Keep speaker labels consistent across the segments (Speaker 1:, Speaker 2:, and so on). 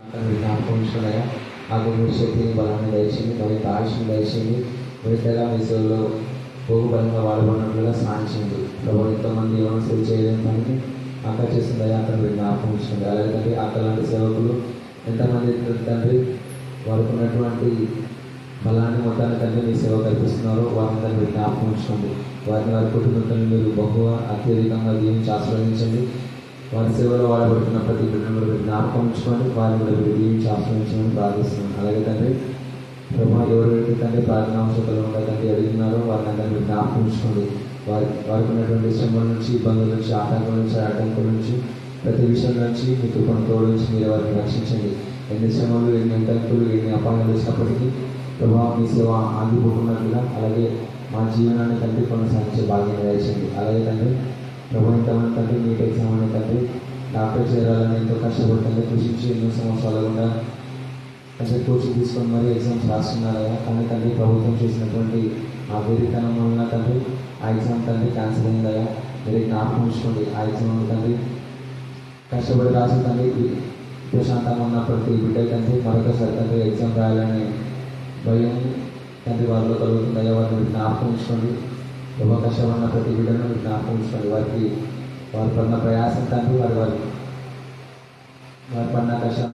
Speaker 1: జ్ఞాపకం ఉంచుకున్నాయా నాకు శక్తిని బలాన్ని దయచేయండి, మరి ఆయుష్ని దయచేయండి, విడుదల మీ సేవలో బహుబలంగా వాడబడినట్లుగా సాధించండి. ప్రభు ఎంతోమంది యవనస్తులు చేయలేని పనికి అక్కడ చేస్తుందయా అక్కడ మీరు జ్ఞాపకం ఉంచుకోండి. అలాగే అక్కడ లాంటి సేవకులు ఎంతమంది తండ్రి వారికి ఉన్నటువంటి బలాన్ని మొత్తాన్ని తండ్రి మీ సేవ కల్పిస్తున్నారో వారందరూ మీరు జ్ఞాపకం ఉంచుకోండి. వారిని వారి కుటుంబంతో మీరు బహుగా అత్యధికంగా దీవించి ఆస్వాదించండి. వారి సేవలో వాడబడుతున్న ప్రతి బిడ్డను మీరు జ్ఞాపకం ఉంచుకొని వారిని కూడా మీరు దీవించి ఆస్వాదించమని ప్రార్థిస్తున్నాను. అలాగే తండ్రి ప్రభా ఎవరైతే తండ్రి ప్రార్థన అవసరాలు ఉండే తండ్రి అడిగినారో వారిని అందరూ మీరు జ్ఞాపకం ఉంచుకోండి. వారికి ఉన్నటువంటి శ్రమల నుంచి, ఇబ్బందుల నుంచి, ఆటంకుల నుంచి, అడ్డంకుల నుంచి, ప్రతి విషయం నుంచి మీ కృపను తోడు నుంచి మీరు వారిని రక్షించండి. ఎన్ని శ్రమలు, ఎన్ని అడ్డంకులు, ఎన్ని అపాయాలు వచ్చినప్పటికీ ప్రభావం మీ సేవ ఆగిపోతున్నట్లుగా అలాగే మా జీవనాన్ని తండ్రి కొనసాగించే భాగ్యం దయచేయండి. అలాగే తండ్రి ప్రభు ఎంతమంది తండ్రి నీట్ ఎగ్జామ్ అనే తండ్రి డాక్టర్ చేరాలని ఎంతో కష్టపడుతుంది, కృషించి ఎన్నో సంవత్సరాలు కూడా తండ్రి కోచింగ్ తీసుకొని మరీ ఎగ్జామ్స్ రాస్తున్నారయ్యా. కానీ తండ్రి ప్రభుత్వం చేసినటువంటి ఆ వేదికనం వలన తండ్రి ఆ ఎగ్జామ్ తండ్రి క్యాన్సిల్ అయిందయ్యా. మీరు జ్ఞాపకం ఉంచుకోండి. ఆ ఎగ్జామ్ తండ్రి కష్టపడి రాసి తండ్రి ప్రశాంతంగా ఉన్న ప్రతి బిడ్డ తండ్రి మరొకసారి తండ్రి ఎగ్జామ్ రాయాలని భయం తండ్రి వారిలో కలుగుతుందయ్యా. వారిని జ్ఞాపకం ఉంచుకోండి. ప్రభు కష్టపడిన ప్రతి బిడ్డను జ్ఞాపకం ఉంచుకోండి. వారి పడిన ప్రయాసం తండ్రి వారి పడిన కష్టం.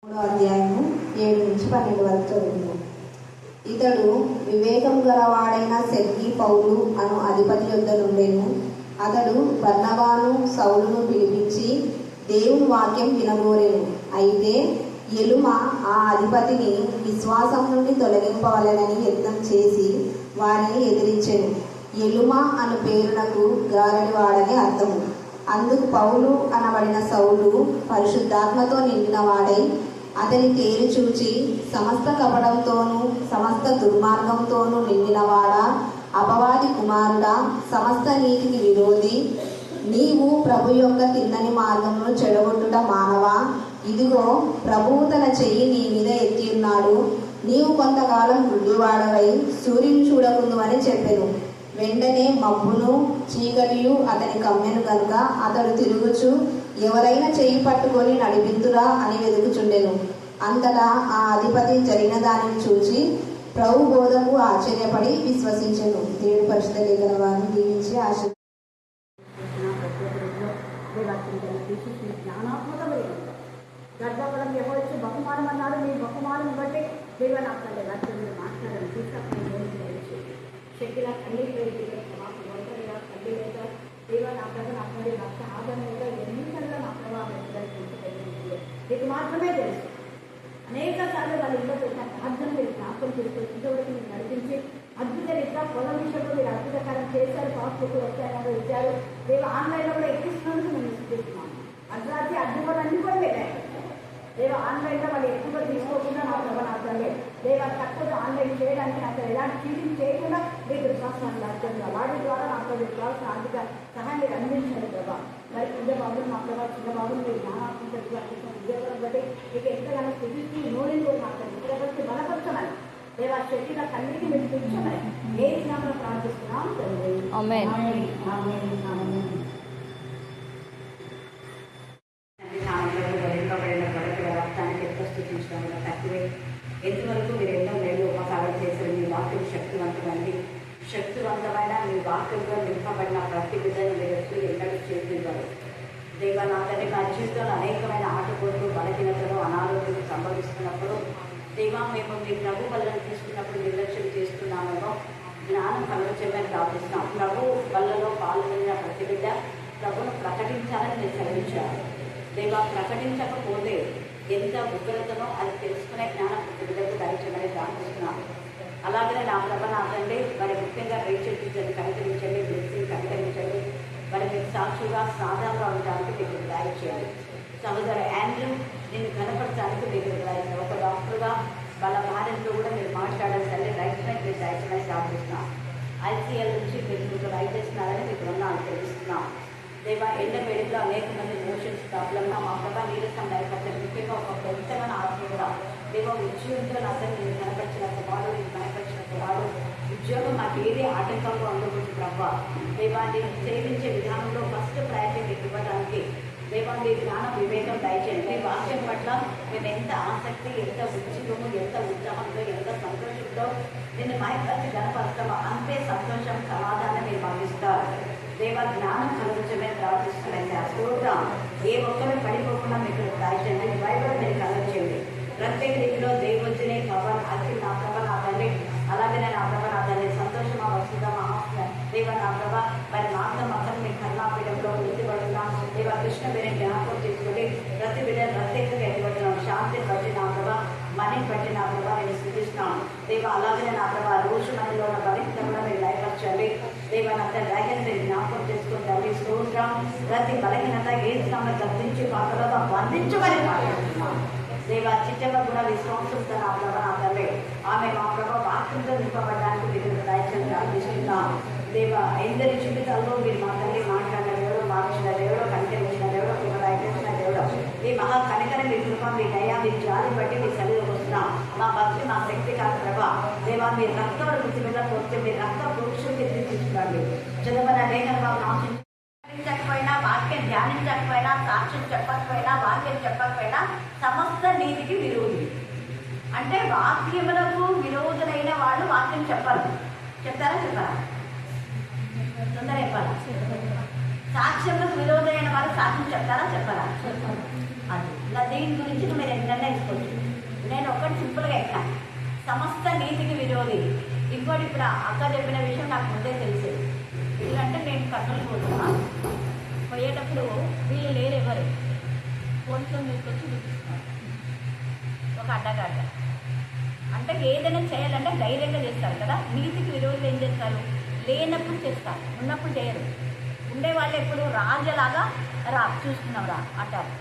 Speaker 2: 3వ అధ్యాయము 7 నుంచి 12 వరకు చదువుతున్నాం. ఇతడు వివేకం గలవాడైన సెర్గీ పౌలు అను అధిపతి యొద్ద నుండెను. అతడు బర్నబాను సౌలును పిలిపించి దేవుని వాక్యం వినగోరెను. అయితే ఎలుమ ఆ అధిపతిని విశ్వాసం నుండి తొలగింపవలెనని యత్నం చేసి వారిని ఎదిరించెను. ఎలుమ అను పేరునకు గారడివాడని అర్థము. అందుకు పౌలు అనబడిన సౌలు పరిశుద్ధాత్మతో నిండిన వాడై అతని తేరి చూచి, సమస్త కపటంతోనూ సమస్త దుర్మార్గంతోనూ నిండినవాడా, అపవాది కుమారుడా, సమస్త నీతికి విరోధి, నీవు ప్రభు యొక్క తిన్నని మార్గమును చెడగొట్టుట మానవా, ఇదిగో ప్రభువు తన చెయ్యి నీ మీద ఎత్తి ఉన్నాడు, నీవు కొంతకాలం గుడ్డివాడవై సూర్యుని చూడకుందు అని చెప్పెను. వెంటనే మబ్బును చీకటియు అతని కమ్మెను కనుక అతడు తిరుగుచు ఎవరైనా చెయ్యి పట్టుకొని నడిపింతురా అని వెతుకుచుండెను. అంతటా ఆ అధిపతి జరిగిన దానిని చూచి ప్రభు బోధకు ఆశ్చర్యపడి విశ్వసించెను. దేవుడి పరిశుద్ధ లేఖన వారిని దీవించి
Speaker 3: గర్భఫలం ఎవరు బహుమానం అన్నాడు. మీ బహుమానం బట్టి దేవ నాకు రాజ్యం మాట్లాడాలి తీసుకు శక్తిలా తల్లి మాకు ఒంటరిగా తల్లి లేక దేవ నా ప్రభు నాకు మరి భక్త ఆదరణగా ఎన్నికల్లో నా ప్రభావం మీకు మాత్రమే తెలుసు. అనేక సార్లు వాళ్ళ ఇంట్లో పెట్టిన ప్రార్థన మీరు జ్ఞాపకం చేసుకొని ఇంతవరకు మీరు నడిపించి అద్భుత రీత్యా పొలం విషయంలో మీరు అద్భుతకరం చేశారు. పాస్బుక్ వచ్చారు ఇచ్చారు. దేవ ఆన్లైన్లో కూడా ఎక్కిస్తున్నందుకు మేము సిద్ధిస్తున్నాము. అర్ధరాత్రి అడ్డుకోవాలన్నీ కూడా పెట్టారు. దేవ ఆన్లైన్లో వాళ్ళు ఎక్కువగా తీసుకోకుండా నా ప్రభావం అర్థంలే దేవ తక్కువ ఆన్లైన్ చేయడానికి నాకు ఎలాంటి చీటింగ్ చేయకుండా మీకు విశ్వాసాన్ని అర్థంగా వాటి ద్వారా నాకు విశ్వాసం ఆర్థిక సహాయం మీరు అందించారు ప్రభావ. మరి పెద్ద బాబులు మా ప్రభావ చిన్న బాబులు మీరు జ్ఞానాత్మక ఉద్యోగాలను బట్టి మీకు ఎంతగానో స్థితికి నోడిని కూడా మాట్లాడి ఇక్కడ బలపరచమని దేవ శక్తిగా తండ్రికి మీరు తెచ్చమని ఏ జ్ఞాపకం ప్రార్థిస్తున్నాం తండ్రి. ఎంతవరకు మీరు ఎన్నో మేలు ఉపకారం చేశారు. మీ వాక్యం శక్తివంతమైన మీ వాక్యంలో నింపబడిన ప్రతి విధంగా మీరు ఎన్నడూ చేస్తున్నారు. దేవనాథని మా జీవితంలో అనేకమైన ఆటపోట్లు బలహీనతలు అనారోగ్యం సంభవిస్తున్నప్పుడు దేవా మేము మీ ప్రభు వలన తీసుకున్నప్పుడు నిర్లక్ష్యం చేస్తున్నామేమో జ్ఞానం కలుగచేయమని ప్రార్థిస్తున్నాం. ప్రభు వల్లలో పాల్గొన్న ప్రతి బిడ్డ ప్రభును ప్రకటించాలని నేను సెలవించాను. దేవా ప్రకటించకపోతే ఎంత ఉగ్రతనో అది తెలుసుకునే జ్ఞానం ప్రతి బిడ్డకు దయచేయమని ప్రార్థిస్తున్నాను. అలాగనే నా ప్రభనాథండి మరి ముఖ్యంగా రేచల్ టీచర్ని కనికరించండి, బ్లెస్సింగ్ కనికరించండి. మరి మీకు సాక్షిగా సాధారణంగా ఉండడానికి మీకు దయచేయాలి. సహోదరు ఆండ్రూ నేను కనపడటానికి మీకు దయచేయాలి. ఒక డాక్టర్గా వాళ్ళ భార్యతో కూడా మీరు మాట్లాడాలి. తల్లి రైట్ మీరు దయచేయమని ప్రార్థిస్తున్నాం. ఐసీఎల్ నుంచి మీరు రైట్ చేస్తున్నారని మీకు రుణాలు తెలుస్తున్నాం. దేవా ఎండ వేడిలో అనేక మంది మోషన్స్ ప్రాబ్లంగా మా ప్రభా నీరసం దయపడతారు. ముఖ్యంగా ఒక పెద్దమైన ఆత్మీయుగా దేవ ఉద్యోగంతో అతను నేను కనపరిచిన వాడు నేను కనపరిచిన వాడు ఉద్యోగం మాకు ఏదే ఆటంకంగా ఉండకూడదు ప్రభావ. దేవా నేను సేవించే విధానంలో ఫస్ట్ ప్రయారిటీ మీకు ఇవ్వడానికి దేవా మీ జ్ఞానం వివేకం దయచేయండి. మీ వాక్యం పట్ల మేము ఎంత ఆసక్తి, ఎంత ఉత్సుకము, ఎంత ఉత్సాహంతో, ఎంత సంతోషంతో నిన్ను మైపరిచి గణపరుస్తామో అంతే సంతోషం, సమాధానం మీరు భావిస్తారు. దేవ జ్ఞానం కలుగుతమే ప్రార్థిస్తున్నాయి. స్తోత్రం. ఏ ఒక్కరు పడిపోకుండా మీకు దయచేయండి. బైబిల్ మీరు కలగచేయండి. ప్రత్యేక రీతిలో దేవొచ్చినే పవన్ అతి నా ప్రభ నా తండ్రి, అలాగే నా ప్రభ నా తండ్రి సంతోషమా వస్తుందా మహాత్మ దేవ నా ప్రభ మరి మాత్రం అతను మీ కర్ణాపీఠంలో వృత్తిపడుతున్నాం. దేవ కృష్ణ మీరు జ్ఞాపకం తీసుకుని ప్రతి బిడ్డ ప్రత్యేకంగా ఎదుగుతున్నాం. శాంతిని బట్టి నా ప్రభ, మనీని బట్టి నా ప్రభ నేను స్థితిస్తున్నాం. దేవ అలాగే నా ప్రభ రోజు మనలో ఉన్న బలిత కూడా మీరు లయపరచండి. దేవ నా రైతులు మీరు జ్ఞాపకం చేసుకుని తల్లి స్తోత్రం. ప్రతి బలహీనత ఏ స్థానం గర్తించి పాత్రలో బంధించమని మాట్లాడుతున్నాం. దేవ చిట్టమ్మ కూడా విశ్వాసంతో నా ప్రభ నా తండ్రి ఆమె మా ప్రభ వాక్యంతో నింపబడడానికి మీరు దయచేసి ప్రార్థిస్తున్నాం. దేవ ఎందరి జీవితాల్లో మీరు మా తల్లి మాట్లాడిన దేవుడు, మార్చిన దేవుడు, కనికరించిన దేవుడు, కృప దయచేసిన దేవుడు, ఈ మహా కనికరం మీ కృప, మీ దయ, మీ జాలి బట్టి మీ సన్నిధికి వస్తున్నాం. మా భక్తి, మా శక్తి కాదు ప్రభ. దేవ మీరు రక్తం వృత్తి మీద పోతే మీరు రక్త పురుషులు తీసుకురండి. చదవన లేఖన ధ్యానించకపోయినా, వాక్యం ధ్యానించకపోయినా, సాక్ష్యం చెప్పకపోయినా, వాక్యం చెప్పకపోయినా సమస్త నీతికి విరోధి. అంటే వాక్యములకు విరోధులైన వాళ్ళు వాక్యం చెప్పరు. చెప్తారా చెప్పరా? తొందర చెప్పాలి. సాక్ష్యములకు విరోధమైన వాళ్ళు సాక్ష్యం చెప్తారా చెప్పరా? అది ఇలా దీని గురించి మీరు నిర్ణయించుకోవచ్చు. నేను ఒకటి సింపుల్గా ఎక్కాను. సమస్త నీతికి విరోధి. ఇంకోటి ఇప్పుడు అక్క చెప్పిన విషయం నాకు ముందే తెలిసేది. ఎందుకంటే నేను కట్టలు పోతున్నా, పోయేటప్పుడు వీళ్ళు లేరు ఎవరు, పోలీసులు తీసుకొచ్చి చూపిస్తున్నారు ఒక అడ్డగడ్డ. అంటే ఏదైనా చేయాలంటే ధైర్యంగా చేస్తారు కదా. నీతికి విరోధులు ఏం చేస్తారు? లేనప్పుడు చేస్తారు, ఉన్నప్పుడు చేయరు. ఉండేవాళ్ళు ఎప్పుడు రాజలాగా చూసుకున్నాం అంటారు,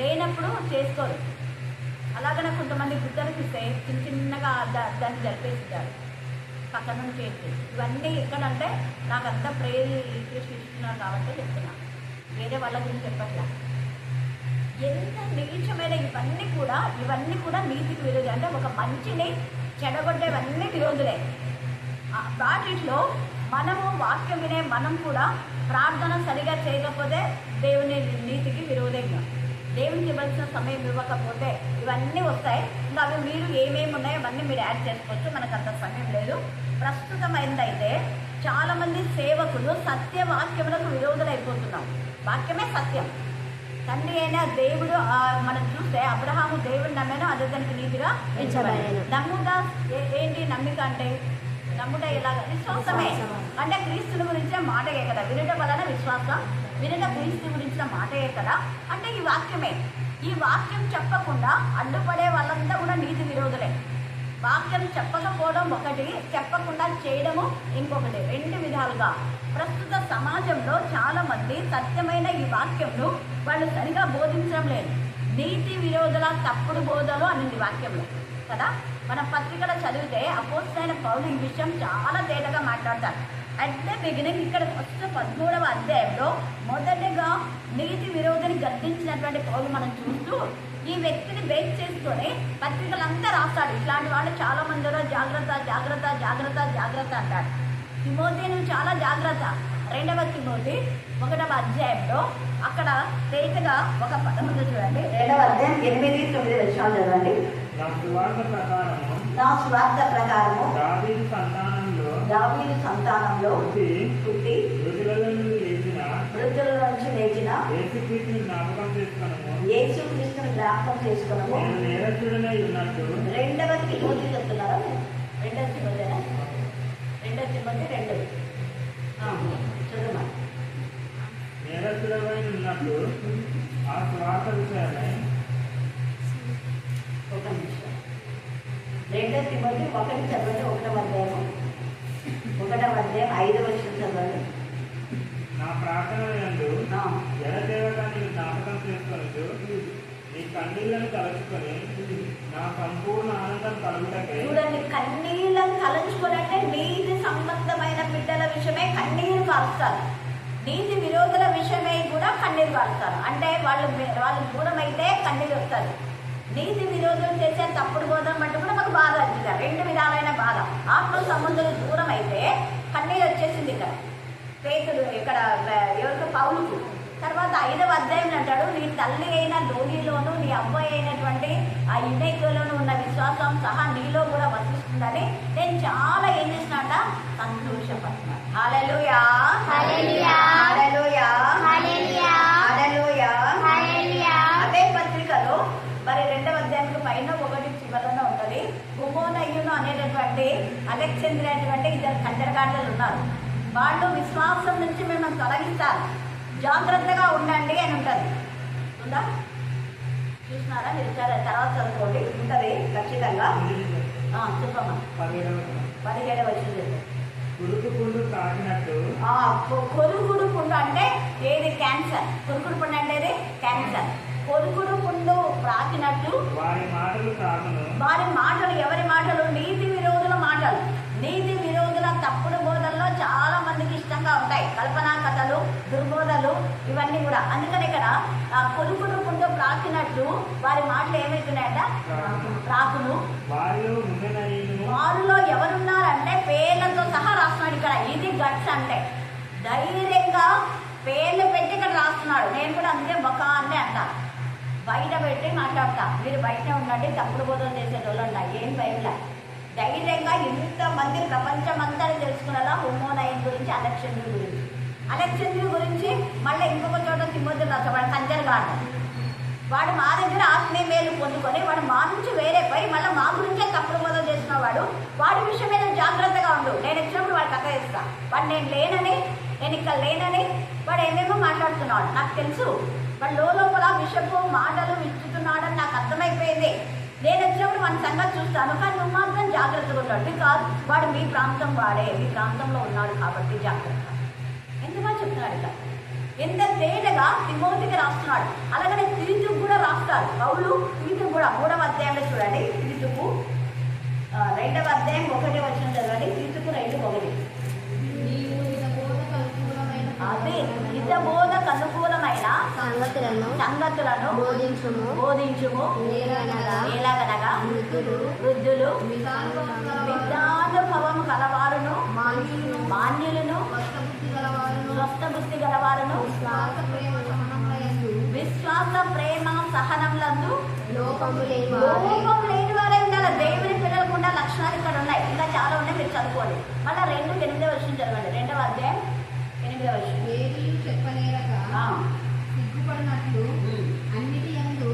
Speaker 3: లేనప్పుడు చేసుకోరు. అలాగనే కొంతమంది గుద్దలకు ఇస్తే చిన్న చిన్నగా దాన్ని జరిపేస్తారు, పక్కన నుంచి చేసి. ఇవన్నీ ఎక్కడంటే నాకు అంతా ప్రేరి ఇస్తున్నారు కాబట్టి చెప్తున్నాను, వేరే వాళ్ళ గురించి చెప్పట్లా. ఎంత నీచమైన ఇవన్నీ కూడా నీతికి విరోధి. అంటే ఒక మంచిని చెడగొట్టేవన్నీ విరోధులే. వాటిలో మనము వాక్యం వినే మనం కూడా ప్రార్థన సరిగా చేయకపోతే దేవుని నీతికి విరోధంగా, దేవునికి ఇవ్వాల్సిన సమయం ఇవ్వకపోతే ఇవన్నీ వస్తాయి. ఇంకా అవి మీరు ఏమేమి ఉన్నాయో అవన్నీ మీరు యాడ్ చేసుకోవచ్చు, మనకు అంత సమయం లేదు. ప్రస్తుతం ఏంటంటే చాలామంది సేవకులు సత్యవాక్యములకు విరోధులైపోతున్నాం. వాక్యమే సత్యం. తండ్రి అయినా దేవుడు మనం చూస్తే అబ్రహాము దేవుడు నమ్మాను, అదే దానికి నీతిగా ఎంచబడేది. నమ్ముట ఏంటి? నమ్మిక అంటే నమ్ముట ఎలాగ? విశ్వాసమే. అంటే క్రీస్తుని గురించిన మాటయే కదా. వినట వలన విశ్వాసం, వినట క్రీస్తు గురించిన మాటయే కదా. అంటే ఈ వాక్యమే. ఈ వాక్యం చెప్పకుండా అడ్డుపడే వాళ్ళంతా కూడా నీతి విరోధులే. వాక్యం చెప్పకపోవడం ఒకటి, చెప్పకుండా చేయడము ఇంకొకటి. రెండు విధాలుగా ప్రస్తుత సమాజంలో చాలామంది సత్యమైన ఈ వాక్యంను వాళ్ళు సరిగా బోధించడం లేదు. నీతి విరోధుల తప్పుడు బోధలు అనింది వాక్యంలో కదా. మన పత్రికలో చదివితే అపోస్తలైన పౌలు ఈ విషయం చాలా తేటగా మాట్లాడతారు. అట్ ద బిగినింగ్ ఇక్కడ ఫస్ట్ 13వ అధ్యాయంలో మొదటగా నీతి విరోధిని గద్దించినటువంటి పౌలు మనం చూస్తూ ఈ వ్యక్తిని బేస్ చేసుకొని పత్రికలంతా రాస్తాడు. ఇట్లాంటి వాళ్ళు చాలా మందిలో జాగ్రత్త జాగ్రత్త జాగ్రత్త జాగ్రత్త అంటాడు. తిమోతి నువ్వు చాలా జాగ్రత్త. 2వ తిమోతి 1వ అధ్యాయంలో అక్కడ తేటగా ఒక పదం ఉంది చూడండి. 2వ అధ్యాయం 8-9 వచనాలు చదవండి. నా స్వార్థ ప్రకారము దావీదు సంతానంలో పుట్టి వృద్ధుల నుంచి లేచిన యేసుక్రీస్తుని జ్ఞాపకం చేసుకున్నాము. 2వ తిమోతి చెప్తున్నారా? 2వ తిమోతేనా? 2వ తిమోతి 2 చదువు.
Speaker 4: నేరస్తుడమై ఉన్నప్పుడు ఆ స్వార్థ విషయమై
Speaker 3: ఒక నిమిషం. 2వ తిమోతి 1 చదవండి. 1వ అధ్యాయం 5వ వచనం చదవండి.
Speaker 4: నా ప్రార్థన యందు జనదేవతాన్ని జ్ఞాపకం చేసుకొనుచు నీ కన్నీళ్లను తలుచుకొని నా సంపూర్ణ ఆనందం కలుగుటకై.
Speaker 3: చూడండి, కన్నీళ్ళను తలుచుకోనంటే నీతి సంబంధమైన బిడ్డల విషయమే కన్నీరు కారుస్తారు. నీతి విరోధుల విషయమే కూడా కన్నీరు కారుస్తారు. అంటే వాళ్ళు దూరం అయితే కన్నీరు వస్తారు. నీతి విరోధులు చేసే తప్పుడు బోధన బట్టి కూడా మాకు బాధ అనిపిస్తారు. 2 విధాలైన బాధ. ఆత్మ సంబంధులు దూరం అయితే కన్నీరు వచ్చేసింది. ఇక్కడ పేతులు ఇక్కడ ఎవరికి? పౌలుకు. తర్వాత తర్వాత 5వ అధ్యాయం అంటాడు, నీ తల్లి అయిన లోనిలోను నీ అబ్బాయి అయినటువంటి ఆ యునైకులోను ఉన్న విశ్వాసం సహా నీలో కూడా వసిస్తుందని నేను చాలా ఏం చేసినట్ట సంతోషపడుతున్నాను. హల్లెలూయా
Speaker 5: హల్లెలూయా
Speaker 3: హల్లెలూయా
Speaker 5: హల్లెలూయా
Speaker 3: హల్లెలూయా.
Speaker 5: హల్లెలూయా.
Speaker 3: అదే పత్రికలో మరి 2వ అధ్యాయం పైన 1 చివరన ఉంటుంది. హుమోనయ్యును అనేటటువంటి అలెగ్జాంద్రియా అనేటువంటి 2 కంచరగాళ్ళు ఉన్నారు. వాళ్ళు విశ్వాసం నుంచి మిమ్మల్ని తొలగిస్తారు, జాగ్రత్తగా ఉండండి అని ఉంటుంది. ఉందా? చూసినారా మీరు? తర్వాత చదువుకోండి, ఉంటుంది ఖచ్చితంగా. చెప్పమ్మా. 17వ వచనం.
Speaker 4: కురుకు పుండు తాకినట్టు
Speaker 3: కొరుకుడు పుండు అంటే ఏది? క్యాన్సర్. కొరుకుడు పుండు అంటే ఏది? క్యాన్సర్. కొరుకుడు పుండు ప్రాకినట్టు
Speaker 4: వారి మాటలు తాగును.
Speaker 3: వారి మాటలు ఎవరి మాటలు? నీతి విరోధుల మాటలు. నీతి విరోధుల తప్పుడు బోధనలో చాలా మందికి ఇష్టంగా ఉంటాయి, కల్పనా కథలు, దుర్బోధలు, ఇవన్నీ కూడా. అందుకని ఇక్కడ కొరుకుడు పుండు ప్రాకినట్టు వారి మాటలు ఏమవుతున్నాయంట? ప్రాకును. వారిలో ఎవరున్నారంటే పేర్లతో సహా రాస్తున్నాడు ఇక్కడ. ఇది గట్స్ అంటే ధైర్యంగా పేర్లు పెట్టి ఇక్కడ రాస్తున్నాడు. నేను కూడా అందుకే బొక్క అంటే అంట, బయట పెట్టి మాట్లాడతా. మీరు బయటనే ఉండండి, తప్పుడు బోధన చేసేటోళ్ళు అంట. ఏం భయంలా ధైర్యంగా ఇంతమంది ప్రపంచమంతా తెలుసుకునేలా హుమోనయ్యును గురించి, అలెగ్జాంద్రియా గురించి మళ్ళీ ఇంకొక చోట తిమోతికి రాస్తాడు. కంచరగాడు వాడు మా దగ్గర ఆత్మీయ మేలు పొందుకొని వాడు మా నుంచి వేరే పోయి మళ్ళీ మా గురించే తప్పుడు బోధన చేసిన వాడి విషయం మీద జాగ్రత్తగా ఉండు. నేను వచ్చినప్పుడు వాడు కథ చేస్తా. వాడు నేను ఇక్కడ లేనని వాడు ఏమేమో మాట్లాడుతున్నాడు నాకు తెలుసు. వాడు లోపల విషపు మాటలు విచ్చుతున్నాడని నాకు అర్థమైపోయింది. నేను వచ్చినప్పుడు మన సంగతి చూస్తాను, కానీ నువ్వు మాత్రం జాగ్రత్తగా ఉన్నాడు. బికాజ్ వాడు మీ ప్రాంతం వాడే, మీ ప్రాంతంలో ఉన్నాడు కాబట్టి జాగ్రత్త. ఎందుకని చెప్తున్నాడు ఇక? ఎంత తేటగా తిమోతికి రాస్తున్నాడు. అలాగనే తీతుకు కూడా రాస్తాడు పౌలు. తీతుకు కూడా 3వ అధ్యాయంలో చూడండి. తీతుకు 2వ అధ్యాయం 1 వచనం చదవండి. తీతుకు 2:1. అదే హితబోధకు అనుకూలమైన సంగతులను బోధించుము. ఎలాగనగా వృద్ధులు, విద్యానుభవం కలవారును, మాన్యులను, స్వస్థ బుద్ధి గలవారును, విశ్వాస ప్రేమ సహనములందు లోపము లేని వారే ఉండాలి. దేవుని పిల్లలకు ఉన్న లక్షణాలు ఇక్కడ ఉన్నాయి. ఇంకా చాలా ఉన్నాయి, మీరు చదువుకోండి. మళ్ళీ 2:8 వచనం చదవండి. 2వ అధ్యాయం 8వ వచనం.
Speaker 5: సిగ్గుపడినట్లు అన్నిటి యందు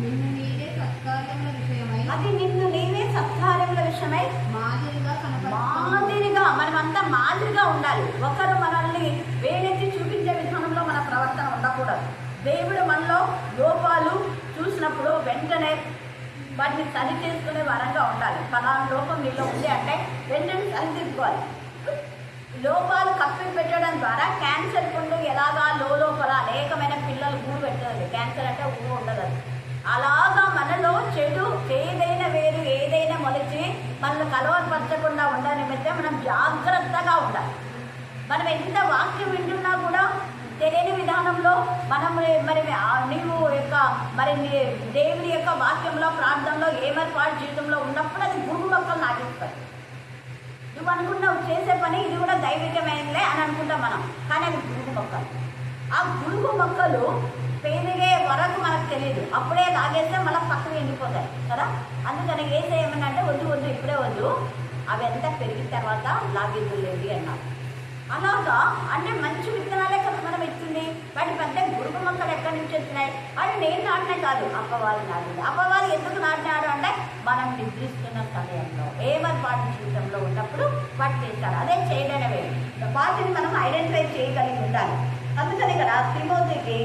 Speaker 5: నిన్ను నీవే సత్కార్యముల విషయమై,
Speaker 3: అది నిన్ను నీవే సత్కార్యముల విషయమై మాదిరిగా మనమంతా మాదిరిగా ఉండాలి. ఒకరు మనల్ని వేలెత్తి చూపించే విధానంలో మన ప్రవర్తన ఉండకూడదు. దేవుడు మనలో లోపాలు చూసినప్పుడు వెంటనే వాటిని సరి చేసుకునే వరంగా ఉండాలి. ఫలానా లోపం నీలో ఉంది అంటే వెంటనే సరిదిద్దుకోవాలి. లోపాలు కప్పి పెట్టడం ద్వారా క్యాన్సర్ పుండు ఎలాగా లోపల అనేకమైన పిల్లలు ఊరు పెట్టదు. క్యాన్సర్ అంటే ఊరు ఉండదు. అలాగా మనలో చెడు ఏదైనా వేరు ఏదైనా మొలిచి మనల్ని కలవరపరచకుండా ఉండే నిమిత్తం మనం జాగ్రత్తగా ఉండాలి. మనం ఎంత వాక్యం వింటున్నా కూడా తెలియని విధానంలో మనం మరి నీవు యొక్క మరి దేవుని యొక్క వాక్యంలో ప్రార్థనలో ఏమర్పాటు జీవితంలో ఉన్నప్పుడు అది గురుగు మొక్కలు నాటిస్తాయి. నువ్వు అనుకున్నావు చేసే పని ఇది కూడా దైవికమైనలే అని అనుకుంటాం మనం, కానీ అది గురుగు మొక్కలు. ఆ గురుగు మొక్కలు పెరిగే వరకు మనకు తెలియదు. అప్పుడే లాగేస్తే మళ్ళీ పక్కన ఎండిపోతాయి కదా. అందుకని ఏం చేయమనంటే వద్దు ఇప్పుడే వద్దు, అవి అంతా పెరిగిన తర్వాత లాగేద్దులేండి అన్నారు. అలాగా అంటే మంచి విత్తనాలే కదా మనం ఇచ్చింది. వాటి పెద్ద గురుగు మొక్కలు ఎక్కడి నుంచి వచ్చినాయి? అవి నేను నాటినా కాదు, అప్పవాళ్ళు నాటింది. అప్పవాళ్ళు ఎందుకు నాటినాడు అంటే మనం నిద్రిస్తున్న సమయంలో ఏమర్పాటు జీవితంలో ఉన్నప్పుడు వాటి చేస్తారు. అదే చేయడమే వాటిని మనం ఐడెంటిఫై చేయగలిగి ఉండాలి. అందుకని ఇక్కడ తిమోతికి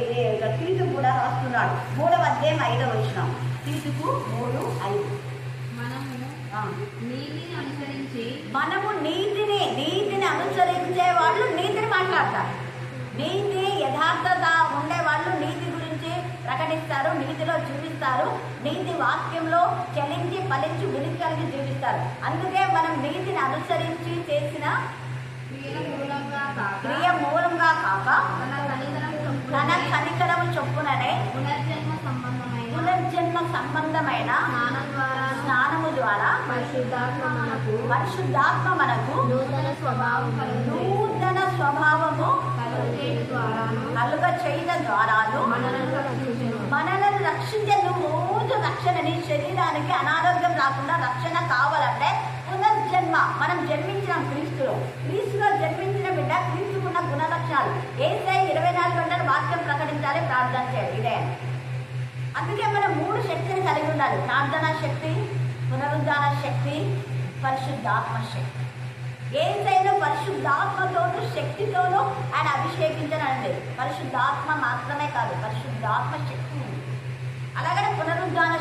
Speaker 3: తీతుకు కూడా రాస్తున్నాడు. 3వ అధ్యాయం 5వ వచనం. తీతుకు 3:5. మనము నీతిని అనుసరించే వాళ్ళు నీతిని మాట్లాడతారు. నీతి యథార్థత ఉండే వాళ్ళు నీతి గురించి ప్రకటిస్తారు, నీతిలో జీవిస్తారు, నీతి వాక్యంలో చలించి ఫలించి గురించి కలిగి జీవిస్తారు. అందుకే మనం నీతిని అనుసరించి చేసిన క్రియ మూలంగా కాక తన కనికరము చొప్పుననే పునర్జన్మ సంబంధమైన స్నానము ద్వారా పరిశుద్ధాత్మ మనకు నూతన స్వభావము కలుగ చేయడం ద్వారాను మనల్ని రక్షించే రోజు రక్షణని శరీరానికి అనారోగ్యం రాకుండా రక్షణ కావాలంటే పునర్జన్మ. మనం జన్మించిన క్రీస్తులో జన్మించిన బిడ్డ క్రీస్తుకున్న గుణలక్షణాలు ఏసై 24 గంటలు వాక్యం ప్రకటించాలి, ప్రార్థన చేయాలి. ఇదే అందుకే మనం 3 శక్తిని కలిగి ఉండాలి. ప్రార్థనా శక్తి, పునరుద్ధాన శక్తి, పరిశుద్ధాత్మ శక్తి. ఏదైనా పరిశుద్ధాత్మతోనూ శక్తితోనూ ఆయన అభిషేకించనండి. పరిశుద్ధాత్మ మాత్రమే కాదు, పరిశుద్ధాత్మ శక్తి ఉంది. అలాగనే పునరుద్ధాన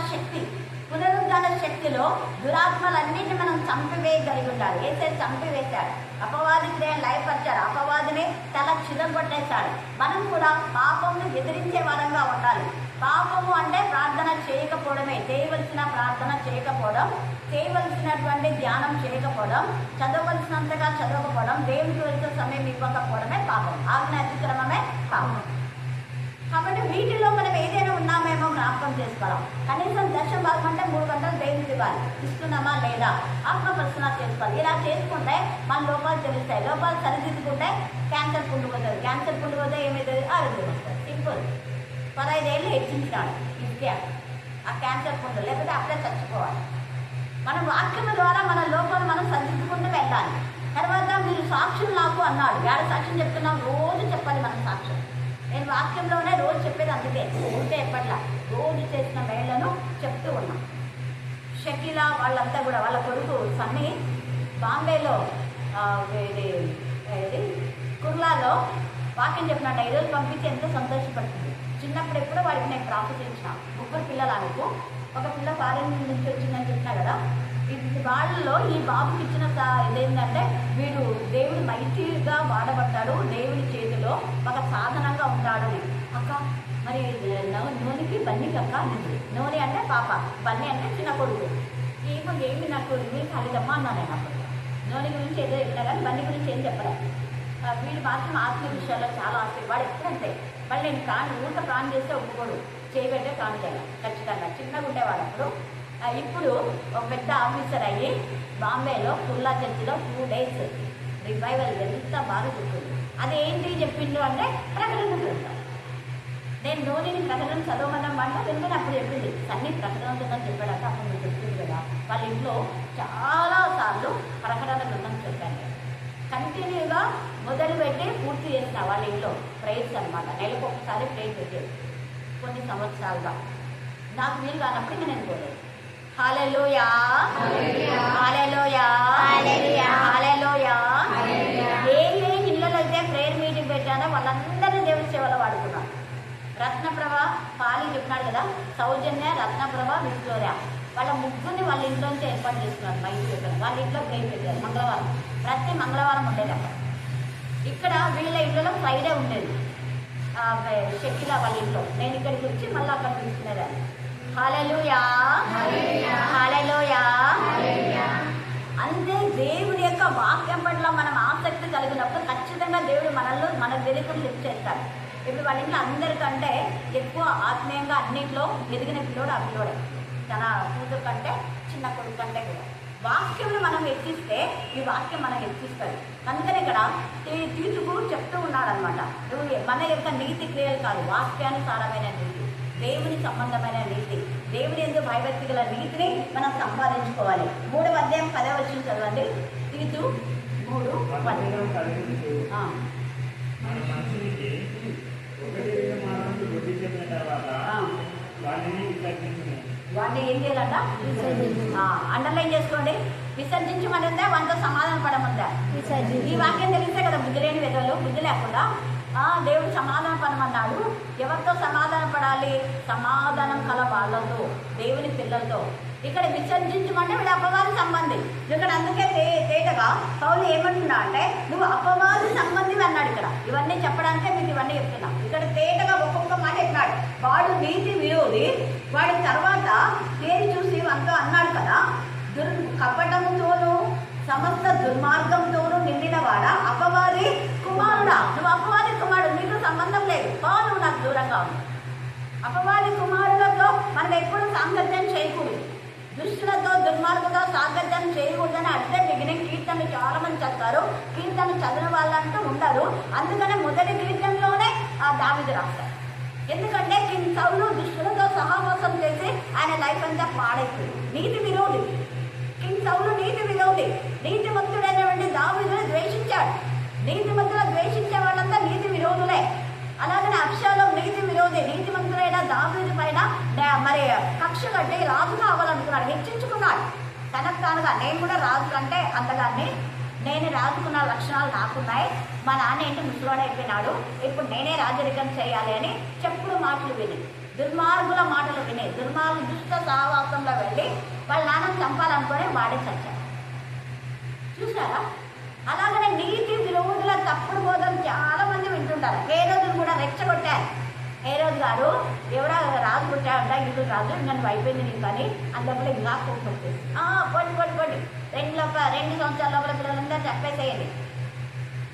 Speaker 3: శక్తిలో దురాత్మలన్నింటినీ మనం చంపివేయగలిగి ఉండాలి. ఏసై చంపివేశాడు, అపవాది క్రియను లయపరిచాడు, అపవాదిని తల చిరగొట్టేశాడు. మనం కూడా పాపంను ఎదిరించే వారంగా ఉండాలి. పాపము అంటే ప్రార్థన చేయకపోవడమే, చేయవలసిన ప్రార్థన చేయకపోవడం, చేయవలసినటువంటి ధ్యానం చేయకపోవడం, చదవలసినంతగా చదవకపోవడం, దేవునికి వెళ్తే సమయం ఇవ్వకపోవడమే పాపం. ఆజ్ఞ అతిక్రమమే పాపం. కాబట్టి వీటిలో మనం ఏదైనా ఉన్నామేమో జ్ఞాపకం చేసుకోవడం. కనీసం 10 భాగం అంటే 3 గంటలు దేవునికి ఇవ్వాలి. ఇస్తున్నామా లేదా ఆత్మ పరిశీలన చేసుకోవాలి. ఇలా చేసుకుంటే మన లోపాలు తెలుస్తాయి. లోపాలు సరిదిద్దుకుంటే క్యాన్సర్ పుండుకుపోతుంది. క్యాన్సర్ పుండుకుపోతే ఏమవుతుంది? ఆరోగ్యం వస్తుంది. సింపుల్. 15 ఏళ్ళు హెచ్చించినాడు ఇస్తే ఆ క్యాన్సర్ పుండు, లేకపోతే అప్పుడే చచ్చిపోవాలి. మన వాక్యం ద్వారా మన లోపాలు మనం సరిదిద్దుకుంటూ వెళ్ళాలి. తర్వాత మీరు సాక్షులు నాకు అన్నాడు. ఏడు సాక్ష్యం చెప్తున్నాం, రోజు చెప్పాలి మనం సాక్ష్యం. నేను వాక్యంలోనే రోజు చెప్పేది, అందుకే ఉంటే ఎప్పట్లా రోజు చేసిన మేళ్లను చెప్తూ ఉన్నాం. షకీలా వాళ్ళంతా కూడా వాళ్ళ కొడుకు సన్నీ బాంబేలో కుర్లాలో వాక్యం చెప్పినట్ట. ఈరోజు పంపించి ఎంతో సంతోషపడుతుంది. చిన్నప్పుడు ఎప్పుడో వాడికి నేను ప్రాఫిట్ ఇచ్చిన 3 పిల్లలు అనుకో. ఒక పిల్ల ఫారెన్ నుంచి వచ్చిందని చెప్పినా కదా. ఇది వాళ్ళలో ఈ బాబుకి ఇచ్చిన ఇదేంటంటే వీడు దేవుడు మైటీగా వాడబడ్డాడు, దేవుడి చేతిలో ఒక సాధనంగా ఉంటాడు. అక్క మరి నోనికి బన్నీకి అక్క నోని అంటే పాప, బన్నీ అంటే చిన్న కొడుకు. ఏమి నాకు మీరు ఖాళీదమ్మా అన్నాను నేను అప్పుడు. నోని గురించి ఏదో చెప్పినా కానీ బన్నీ గురించి ఏం చెప్పలే. వీడు మాత్రం ఆత్మీయ విషయాల్లో చాలా ఆస్తి. వాడు ఎప్పుడంటే వాళ్ళు నేను ఊట ప్రాణం చేస్తే ఒప్పుకోడు, చేయబెట్టే ప్రాణం చేయాలి ఖచ్చితంగా. చిన్నగా ఉండేవాడు అప్పుడు. ఇప్పుడు ఒక పెద్ద ఆఫీసర్ అయ్యి బాంబేలో కుర్లా చర్చిలో 2 days రివైవల్ ఎంత బాగా చెప్తుంది. అది ఏంటి చెప్పిండు అంటే ప్రకటన గ్రంథం. నేను నోనిని ప్రకటన చదవమన్నాం అంటే వెంటనే అప్పుడు చెప్పింది సన్నీ ప్రకటన గ్రంథం చెప్పాడంటే అప్పుడు మీరు చెప్పింది కదా. వాళ్ళ ఇంట్లో చాలాసార్లు ప్రకటన గ్రంథం చెప్పాను. కంటిన్యూగా మొదలుపెట్టి పూర్తి చేసిన వాళ్ళ ఇంట్లో ప్రేయర్స్ అనమాట. నెలకు ఒకసారి ప్రేయర్ పెట్టేది కొన్ని సంవత్సరాలుగా. నాకు వీలు కానప్పుడు నేను పోలేదు. హల్లెలూయా, హల్లెలూయా, హల్లెలూయా. ఏ ఇళ్ళలో అయితే ప్రేయర్ మీటింగ్ పెట్టానో వాళ్ళందరినీ దేవుడి సేవలో వాడుకున్నాను. రత్నప్రభ పాలి చెప్పినాడు కదా, సౌజన్య, రత్నప్రభ, విక్టోరియా వాళ్ళ ముగ్గురిని వాళ్ళ ఇంట్లోంచి ఏర్పాటు చేస్తున్నారు. మైకి పెట్టారు, వాళ్ళ ఇంట్లో ప్రేయర్ పెట్టారు. మంగళవారం, ప్రతి మంగళవారం ఉండేది అక్కడ. ఇక్కడ వీళ్ళ ఇళ్ళలో ఫ్రైడే ఉండేది. షకీలా వాళ్ళ ఇంట్లో. నేను ఇక్కడికి వచ్చి మళ్ళీ అక్కడ తీసుకునేదాన్ని. హల్లెలూయా, హల్లెలూయా. అంతే దేవుడి యొక్క వాక్యం పట్ల మనం ఆసక్తి కలిగినప్పుడు ఖచ్చితంగా దేవుడు మనల్లో మన వెలుగును లిఫ్ట్ చేస్తాడు. ఇప్పుడు వాళ్ళ ఇంట్లో అందరికంటే ఎక్కువ ఆత్మీయంగా అన్నింటిలో ఎదిగిన పిల్లోడు ఆ పిల్లోడే. తన కూతురు కంటే చిన్న కొడుకు కంటే కూడా వాక్యంలో మనం హెచ్చిస్తే ఈ వాక్యం మనం హెచ్చిస్తుంది. అందుకని ఇక్కడ తీతుకు చెప్తూ ఉన్నాడనమాట. మన యొక్క నీతి క్రియలు కాదు, వాక్యానుసారమైన నీతి, దేవుని సంబంధమైన నీతి, దేవుని ఎందుకు భయభక్తి గల నీతిని మనం సంపాదించుకోవాలి. 3వ అధ్యాయం 10వ వచనం చదవండి. తీతు 3:10. వాడిని ఏం చేయాలంట? అండర్లైన్ చేసుకోండి. విసర్జించమనిందా, వాటితో సమాధాన పడమందా? ఈ వాక్యం తెలిస్తే కదా బుద్ధి లేని విధులు, బుద్ధి లేకుండా దేవుడు సమాధానం పడమన్నాడు. ఎవరితో సమాధానం పడాలి? సమాధానం కల వాళ్ళతో, దేవుని పిల్లలతో. ఇక్కడ విసర్జించమంటే వీడు అపవాది సంబంధి. ఇక్కడ అందుకే తేటగా పౌలు ఏమంటున్నా అంటే నువ్వు అపవాది సంబంధి అన్నాడు. ఇక్కడ ఇవన్నీ చెప్పడానికే మీకు ఇవన్నీ చెప్తున్నా. ఇక్కడ తేటగా ఒక్కొక్క మాట చెప్పినాడు. వాడు నీతి విరోధి, వాడి తర్వాత పేరు చూసి అంతా అన్నాడు కదా, కపటముతోనూ సమస్త దుర్మార్గంతోనూ నిండినవాడా, అపవాది కుమారుడా. నువ్వు అపవాది కుమారుడు, నీకు సంబంధం లేదు. నువ్వు నాకు దూరంగా ఉంది. అపవాది కుమారులతో మనం ఎప్పుడు సాంగత్యం చేయకూడదు. దుష్టులతో, దుర్మార్గులతో సాంగత్యం చేయకూడదని అర్థం. బిగినింగ్ కీర్తనలు చాలా మంది చదువుతారు, కీర్తనలు చదివిన వాళ్ళంటూ ఉండరు. అందుకనే మొదటి కీర్తనలోనే రాస్తాడు. ఎందుకంటే కింగ్ సౌలు దుష్టులతో సహవాసం చేసి ఆయన లైఫ్ అంతా పాడైపోయింది. నీతి విరోధి కింగ్ సౌలు, నీతి విరోధి. నీతిమంతుడైనటువంటి దావీదును ద్వేషించాడు. నీతిమంతులు ద్వేషించే వాళ్ళంతా నీతి విరోధులే. అలాగనే అబ్షాలోం నీతి విరోధి. నీతిమంతుడైన దావీదు పైన మరి కక్ష కట్టి రాజు కావాలనుకున్నాడు, హెచ్చించుకున్నాడు. తనకు తానుగా నేను కూడా రాజు కంటే అందగాన్ని, నేను రాజుకున్న లక్షణాలు నాకున్నాయి, మా నాన్న ఏంటి ముసలాడైపోయినాడు, ఇప్పుడు నేనే రాజరికం చేయాలి అని చెప్పుడు మాటలు విని, దుర్మార్గుల మాటలు విని, దుష్ట సహవాసంలో వెళ్ళి వాళ్ళ నాన్నను చంపాలనుకుని వాడే చచ్చాడు. చూసారా? అలాగనే నీతి విరోధుల తప్పుడు బోధలు చాలా మంది వింటుంటారు. హేరోదును కూడా రెచ్చగొట్టారు. హేరోదు గారు ఎవరా రాజు పుట్టాడంట, ఇల్లు రాజు, నన్ను అయిపోయింది నీకు కానీ అందులో ఇంకా కోపం వచ్చేసి పొడి 2 సంవత్సరాల లోపల పిల్లలందరూ చెప్పేసేయండి.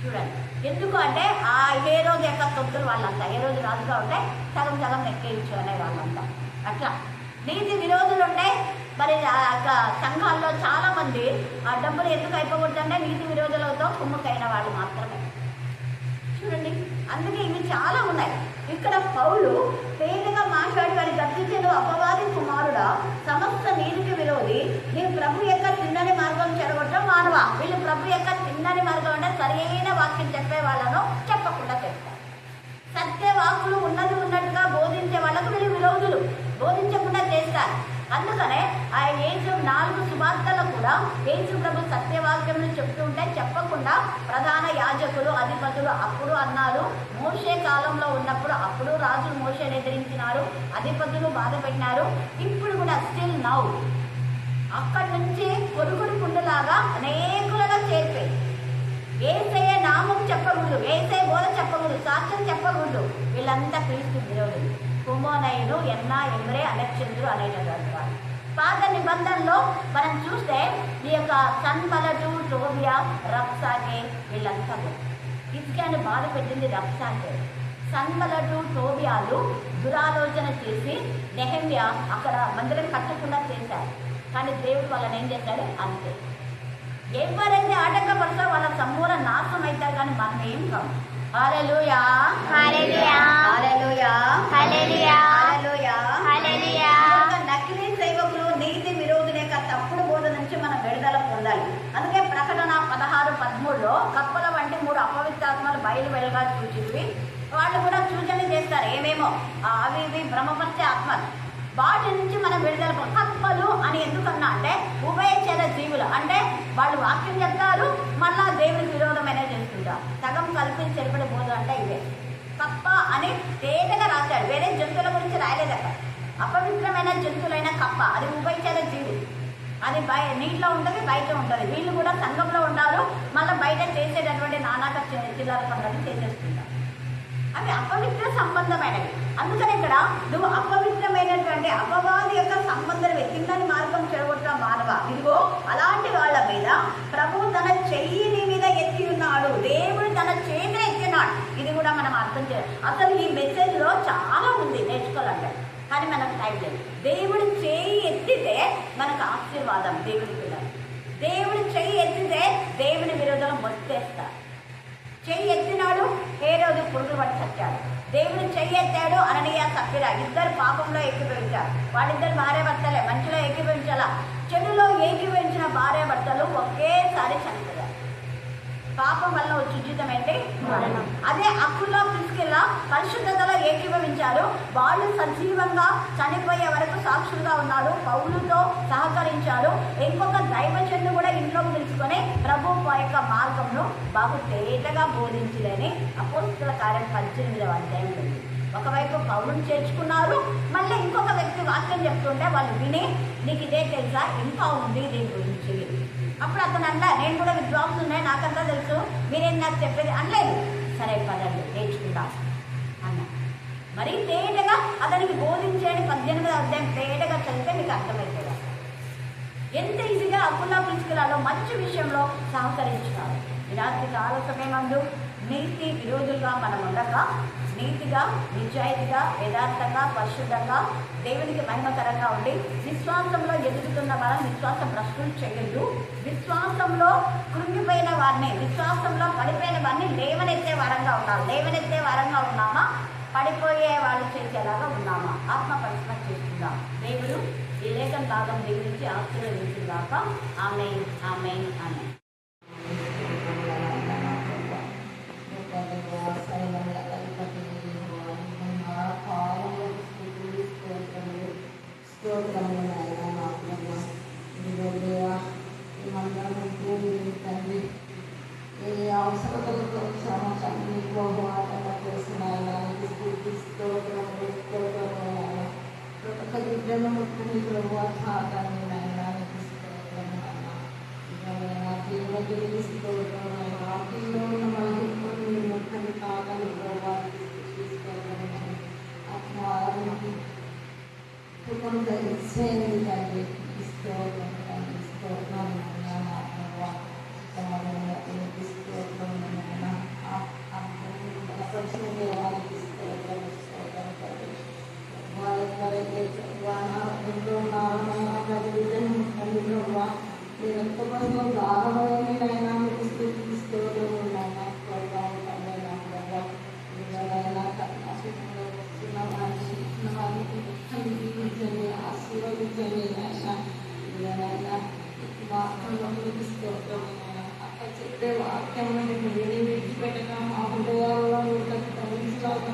Speaker 3: చూడండి, ఎందుకు అంటే ఆ హేరోదు యొక్క తొత్తులు వాళ్ళంతా, హేరోదు రాజుగా ఉంటే సగం ఎక్కేయించు అనే వాళ్ళంతా. అట్లా నీతి విరోధులు ఉంటే మరి సంఘాల్లో చాలా మంది ఆ డబ్బులు ఎందుకు అయిపోకూడదంటే నీతి విరోధులతో కుమ్ముకైన వాళ్ళు మాత్రమే. చూడండి, అందుకే ఇవి చాలా ఉన్నాయి. ఇక్కడ పౌలు తేలిగా మాట్లాడి వారి గర్జించను, అపవాది కుమారుడా, సమస్త నీతికి విరోధి, నీవు ప్రభు యొక్క తిన్నని మార్గం చెడగొట్టడం మానవా. వీళ్ళు ప్రభు యొక్క తిన్నని మార్గం అంటే సరైన వాక్యం చెప్పే వాళ్ళను చెప్పకుండా చెప్తారు. సత్యవాకులు ఉన్నట్టుగా బోధించే వాళ్ళకు వీళ్ళు విరోధులు, బోధించకుండా చేస్తారు. అందుకనే ఆ యేసు 4 సువార్తలు కూడా యేసు ప్రభు సత్యవాక్యం చెప్తూ ఉంటే చెప్పకుండా ప్రధాన యాజకులు, అధిపతులు అప్పుడు అన్నారు. మోషే కాలంలో ఉన్నప్పుడు అప్పుడు రాజులు మోషేని ఎదిరించినారు, అధిపతులు బాధ పెట్టినారు. ఇప్పుడు కూడా స్టిల్ నౌ అక్కడి నుంచి కొడుకుడి కుండలాగా అనేకులుగా చేరిపోయి ఏసయ్య నామం చెప్పకూడదు, ఏసయ్య బోధ చెప్పకూడదు, సాక్ష్యం చెప్పకూడదు. వీళ్ళంతా క్రీస్తు విరోధులు. కుమోనయులు, ఎన్నా, ఎమ్రే, అలెక్సంద్రు అనేటటువంటి వారు. పాత నిబంధనలో మనం చూస్తే ఈ యొక్క సన్బలటు, టోబియా, రబ్సాకే వీళ్ళంతా హిజ్కియాని బాధ పెట్టింది రబ్సాకే. సన్బలటు, టోబియాలు దురాలోచన చేసి నెహెమ్యా అక్కడ మందిరం కట్టకుండా చేశారు. కానీ దేవుడు వాళ్ళని ఏం చేశాడు? అంతే. ఎవరైతే ఆటంకపడతారో వాళ్ళ సంపూర్ణ నాశనం అవుతారు, కానీ మనం ఏం కాదు. హల్లెలూయా,
Speaker 5: హల్లెలూయా,
Speaker 3: హల్లెలూయా,
Speaker 5: హల్లెలూయా,
Speaker 3: హల్లెలూయా,
Speaker 5: హల్లెలూయా.
Speaker 3: నకిలీ సేవకులు, నీతి విరోధుల యొక్క తప్పుడు బోధ నుంచి మనం విడుదల పొందాలి. అందుకే ప్రకటన 16:13లో కప్పల వంటి 3 అపవిత్రాత్మలు బయలువెళ్ళగా చూచివి. వాళ్ళు కూడా సూచన చేస్తారు, ఏమేమో అవి ఇవి భ్రమపరిచే ఆత్మలు. వాటి నుంచి మనం విడుదల కప్పలు అని ఎందుకన్నా అంటే ఉభయచర జీవులు, అంటే వాళ్ళు వాక్యం చెప్తారు, మళ్ళా దేవునికి విరోధమైన చేస్తుంటారు. సగం కలిపి చెరుపడి బోధ అంటే ఇవే. కప్ప అని తేటగా రాశాడు, వేరే జంతువుల గురించి రాయలేదు అక్కడ. అపవిత్రమైన జంతువులైన కప్ప అది ఉభయచర జీవి, అది నీటిలో ఉంటుంది, బయట ఉంటుంది. వీళ్ళు కూడా సంఘంలో ఉంటారు, మళ్ళీ బయట చేసేటటువంటి నానాక చిల్లర పనులను చేసేస్తుంటారు. అవి అపవిత్ర సంబంధమైనవి. అందుకని ఇక్కడ నువ్వు అపవిత్రమైనటువంటి అపవాది యొక్క సంబంధం కిందని మార్గం చెడగొట్టడం మానవ. ఇదిగో అలాంటి వాళ్ళ మీద ప్రభు తన చెయ్యి నీ మీద ఎత్తి ఉన్నాడు, దేవుడు తన చేతిని ఎత్తినాడు. ఇది కూడా మనం అర్థం చేయాలి. అసలు ఈ మెసేజ్లో చాలా ఉంది నేర్చుకోవాలంటే, కానీ మనకు టైం లేదు. దేవుడు చేయి ఎత్తితే మనకు ఆశీర్వాదం. దేవుడి పిల్లలు దేవుడు చెయ్యి ఎత్తితే దేవుని విరోధం మొత్తేస్తారు. చెయ్యి ఎత్తినాడు, హేరోదు పురుగులు పట్టి చచ్చాడు. దేవుడు చెయ్యి ఎత్తాడు, అననీయ సప్పిరా ఇద్దరు పాపంలో ఏకీభవించారు. వాళ్ళిద్దరు భార్యాభర్తలే, మంచిలో ఏకీభవించాల. చెడులో ఏకీభవించిన భార్యాభర్తలు ఒకేసారి చనిపోయారు. పాపం వల్ల వచ్చే జీవితం ఏంటి? మరణం. అదే అక్కుల్లో ప్రిస్కిల్లా పరిశుద్ధతలో ఏకీభవించారు. వాళ్ళు సజీవంగా చనిపోయే వరకు సాక్షులుగా ఉన్నాడు, పౌలుతో సహకరించాడు. ఇంకొక దైవజనుడు కూడా ఇంట్లోకి పిలుచుకొని ప్రభు యొక్క మార్గంను బాగు తేటగా బోధించలేని అపోస్తల కార్యం 18వ అధ్యాయంలో ఉంది. ఒకవైపు పౌలుని చేర్చుకున్నారు, మళ్ళీ ఇంకొక వ్యక్తి వాక్యం చెప్తుంటే వాళ్ళు విని నీకు ఇదే తెలుసా, ఇంకా ఉంది దీని గురించి. అప్పుడు అతను అంట, నేను కూడా విద్వాంసులు ఉన్నాయి, నాకంతా తెలుసు, మీరేం నాకు చెప్పేది అనలేదు. సరే పదండి నేర్చుకుంటాం అన్న. మరి తేటగా అతనికి బోధించేది 18వ అధ్యాయం తేటగా చదివితే మీకు అర్థమవుతుంది ఎంత ఈజీగా అకుల్లా ప్రిస్కిల్లాలో మంచి విషయంలో సహకరించున్నారు. ఇలాంటి కాల సమయమందు నీతి విరోధులుగా మనం ఉండక నీతిగా, నిజాయితీగా, యథార్థంగా, పరిశుద్ధంగా, దేవునికి మహిమకరంగా ఉండి విశ్వాసంలో ఎదుగుతున్న వారిని విశ్వాస భ్రష్టులు చేయొద్దు. విశ్వాసంలో కృంగిపోయిన వారిని, విశ్వాసంలో పడిపోయిన వారిని లేవనెత్తే వారంగా ఉండాలి. లేవనెత్తే వారంగా ఉన్నామా, పడిపోయి చేసేలాగా ఉన్నామా? ఆత్మ పరిశ్రమ చేస్తుందా? దేవుడు ఈ లేఖన భాగం దీవించి ఆశీర్వదించుగాక. ఆమేన్, ఆమేన్, ఆమేన్.
Speaker 2: తండ్రి ఏ అవసరతలతో సమస్యని బహుమానంగా చేసిన ప్రతి ఒక్క బిడ్డను ముట్టుకుని ప్రభుత్వాన్ని వాటిల్లో ఉన్న మహిళని ముట్టని కాదని ప్రభావానికి తీసుకోవడం ఆత్మానికి సుఖం తెలిసేది తండ్రి స్తోత్రం తండ్రి స్తోత్రం ఆశీర్వదించండి అక్కడ చెప్పే వాక్యం విడిచిపెట్టక మా హృదయాల్లో తగ్గించలాగా